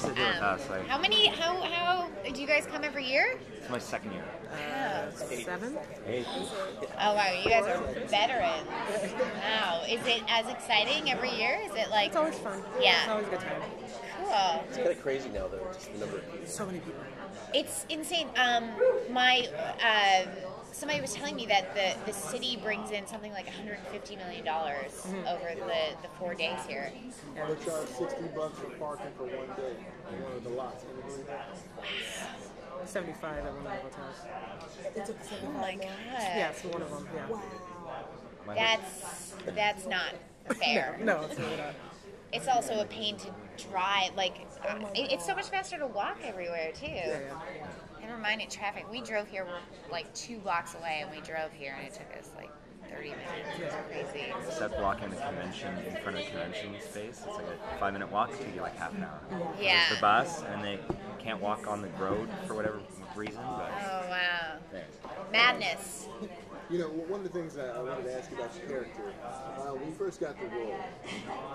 Yes, I do. How do you guys come every year? It's my second year. 7? 8. Oh wow, you guys are veterans. Wow, is it as exciting every year? Is it like? It's always fun. Yeah. It's always a good time. Cool. It's kind of crazy now, though, just the number of people. So many people. It's insane. Somebody was telling me that the city brings in something like $150 million over the 4 days here. They charge $60 for parking for 1 day in one of the lots. Can you believe that? 75 at one of the hotels. It's a Oh my god. Yes, one of them. Yeah. Wow. That's not fair. No, it's really not. It's also a pain to drive. Like, it's so much faster to walk everywhere too. Yeah. Never mind it traffic. We drove here like 2 blocks away, and we drove here, and it took us like 30 minutes. It's crazy. Except blocking the convention in front of the convention space. It's like a 5-minute walk. It take you like half an hour. Yeah. There's the bus, and they can't walk on the road for whatever reason. But Oh wow. there. Madness. You know, one of the things that I wanted to ask you about your character, when you first got the role,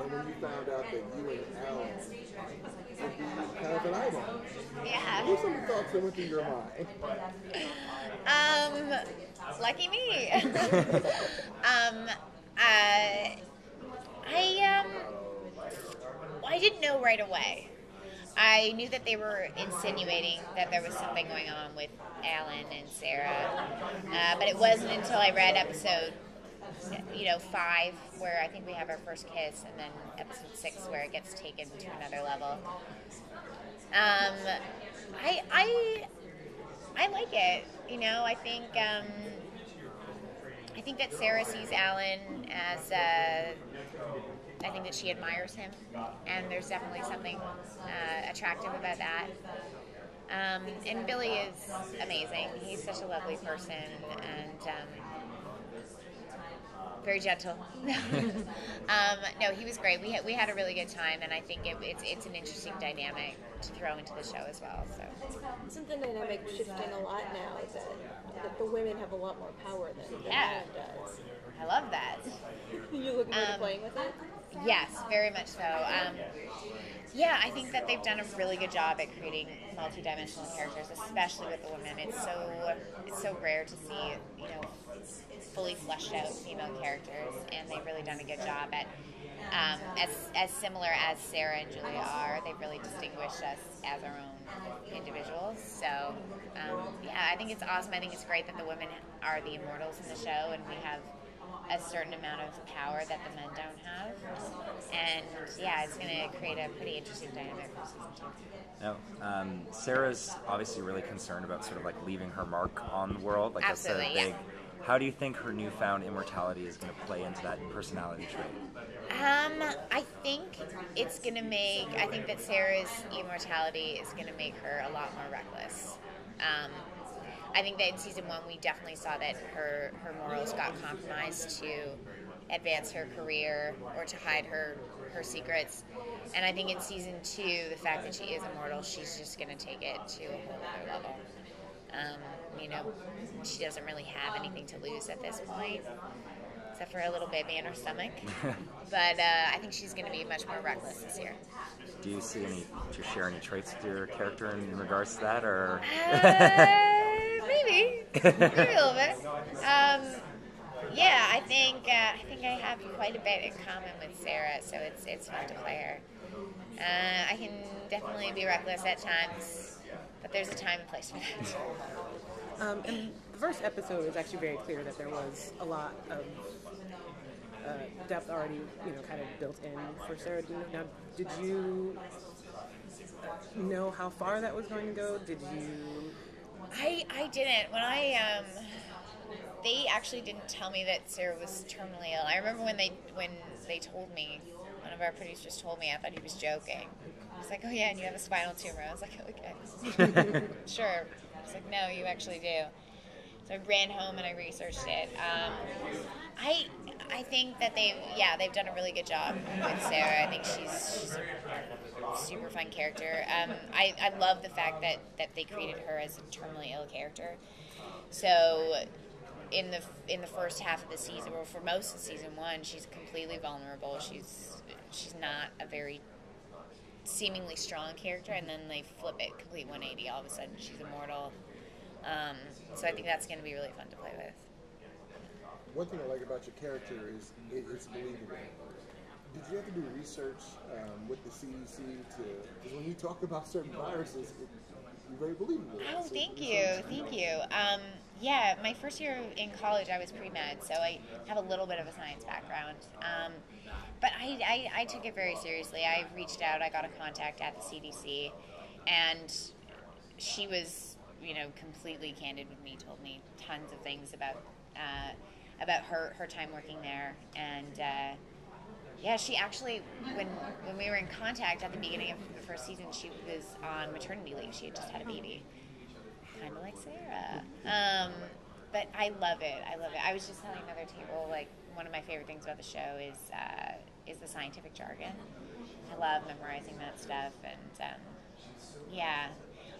and when you found out that you and Alan would be kind of an eyeball, Yeah. what were some of the thoughts that went through your mind? Lucky me. I didn't know right away. I knew that they were insinuating that there was something going on with Alan and Sarah, but it wasn't until I read episode, 5, where I think we have our first kiss, and then episode 6 where it gets taken to another level. I like it. I think that Sarah sees Alan as I think that she admires him, and there's definitely something attractive about that. And Billy is amazing. He's such a lovely person, and very gentle. No, he was great. We had a really good time, and I think it's an interesting dynamic to throw into the show as well. So Isn't the dynamic shifting a lot now? That the women have a lot more power than the Yeah. man does. I love that. You looking forward to playing with it? Yes, very much so. I think that they've done a really good job at creating multi-dimensional characters, especially with the women. It's so rare to see, fully fleshed out female characters, and they've really done a good job at, as similar as Sarah and Julia are, they've really distinguished us as our own individuals. So, I think it's awesome. I think it's great that the women are the immortals in the show, and we have a certain amount of power that the men don't have. And it's going to create a pretty interesting dynamic for season 2. Now, Sarah's obviously really concerned about sort of like leaving her mark on the world. Like Absolutely, that's a big. How do you think her newfound immortality is going to play into that personality trait? I think I think that Sarah's immortality is going to make her a lot more reckless. I think that in season 1 we definitely saw that her morals got compromised to advance her career or to hide her secrets. And I think in season 2, the fact that she is immortal, she's just going to take it to a whole other level. She doesn't really have anything to lose at this point, except for a little baby in her stomach. But I think she's going to be much more reckless this year. Do you share any traits with your character in regards to that, or? Maybe a little bit. I think I have quite a bit in common with Sarah, so it's fun to play her. I can definitely be reckless at times, but there's a time and place for that. In the first episode, it was actually very clear that there was a lot of depth already, kind of built in for Sarah. Now, did you know how far that was going to go? Did you? I didn't. They actually didn't tell me that Sarah was terminally ill. I remember when they told me, one of our producers told me, I thought he was joking. He was like, "Oh yeah, and you have a spinal tumor." I was like, "Okay, sure." He's like, "No, you actually do." So I ran home and I researched it. I think that they've done a really good job with Sarah. I think she's a super fun character. I love the fact that they created her as a terminally ill character. So in the first half of the season, or for most of season 1, she's completely vulnerable. She's not a very seemingly strong character, and then they flip it complete 180. All of a sudden, she's immortal. So I think that's going to be really fun to play with. One thing I like about your character is it's believable. Did you have to do research with the CDC because when you talk about certain viruses, you're very believable. Oh, thank you. Yeah, my first year in college, I was pre-med, so I have a little bit of a science background. But I took it very seriously. I reached out, I got a contact at the CDC, and she was, completely candid with me, told me tons of things about her time working there, and yeah, she actually, when we were in contact at the beginning of the first season, she was on maternity leave. She had just had a baby, kind of like Sarah. But I love it. I was just telling another table, like, one of my favorite things about the show is the scientific jargon. I love memorizing that stuff, and yeah,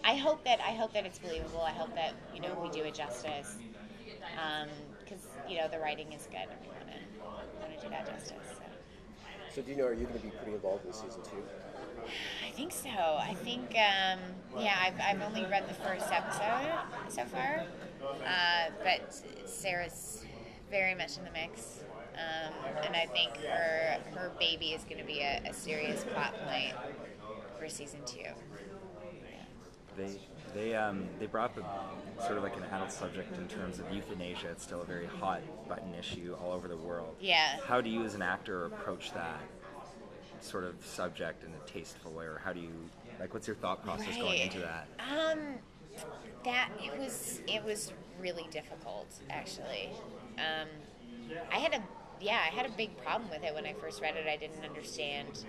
I hope that it's believable. I hope that we do it justice, because the writing is good, and we want to do that justice. So do you know, are you going to be pretty involved in season 2? I think so. I think, I've only read the first episode so far, but Sarah's very much in the mix, and I think her baby is going to be a serious plot point for season 2. They brought up sort of like an adult subject in terms of euthanasia. It's still a very hot button issue all over the world. Yeah. How do you as an actor approach that sort of subject in a tasteful way, or how do you, what's your thought process going into that? It was really difficult, actually. I had a big problem with it when I first read it. I didn't understand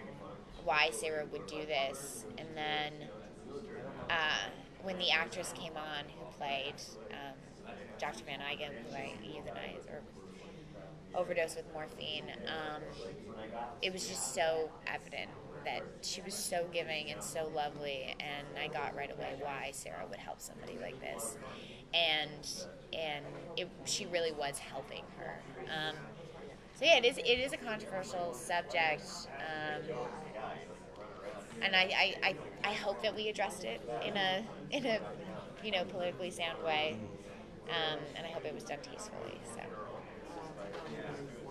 why Sarah would do this, and then when the actress came on who played Dr. Van Eygen, who I euthanized or overdosed with morphine, it was just so evident that she was so giving and so lovely, and I got right away why Sarah would help somebody like this, and she really was helping her. So yeah, it is a controversial subject, and I hope that we addressed it in a politically sound way, and I hope it was done tastefully. So.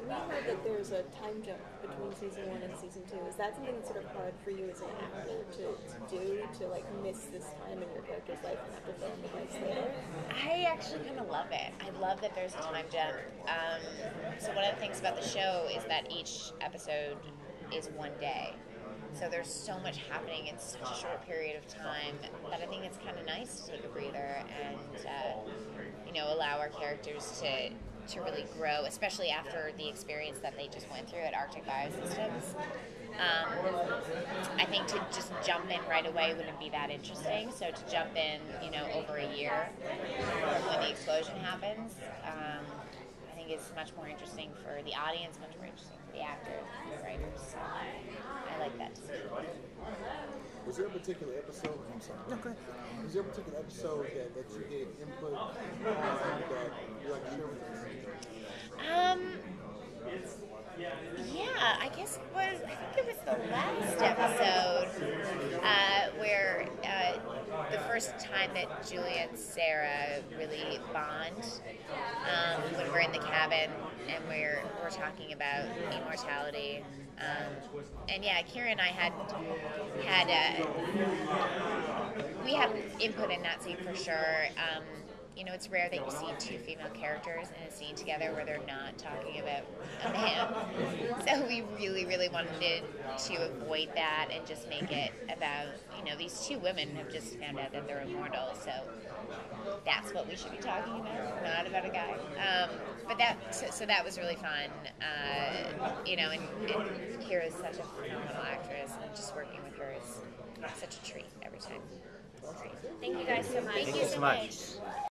We heard that there's a time jump between season 1 and season 2. Is that something that's sort of hard for you as an actor to do, to miss this time in your character's life and have to fill in the blanks later? I actually kind of love it. I love that there's a time jump. So one of the things about the show is that each episode is one day. So there's so much happening in such a short period of time that I think it's kind of nice to take a breather and allow our characters to really grow, especially after the experience that they just went through at Arctic Biosystems. I think to just jump in right away wouldn't be that interesting. So to jump in, over a year from when the explosion happens, I think is much more interesting for the audience, much more interesting for the actors, the writers. So I like that decision. Was there a particular episode? I'm sorry. Okay. Was there a particular episode that you gave input on that you like to share with us? Yeah, I think it was the last episode where the first time that Julia and Sarah really bond, when we're in the cabin and we're talking about immortality. And yeah, Kira and I had we have input in that scene for sure. It's rare that you see two female characters in a scene together where they're not talking about a man. So we really, really wanted to avoid that and just make it about, these two women have just found out that they're immortal. So that's what we should be talking about, not about a guy. But that was really fun. And Kira's such a phenomenal actress, and just working with her is such a treat every time. Great. Thank you guys so much. Thank you so much.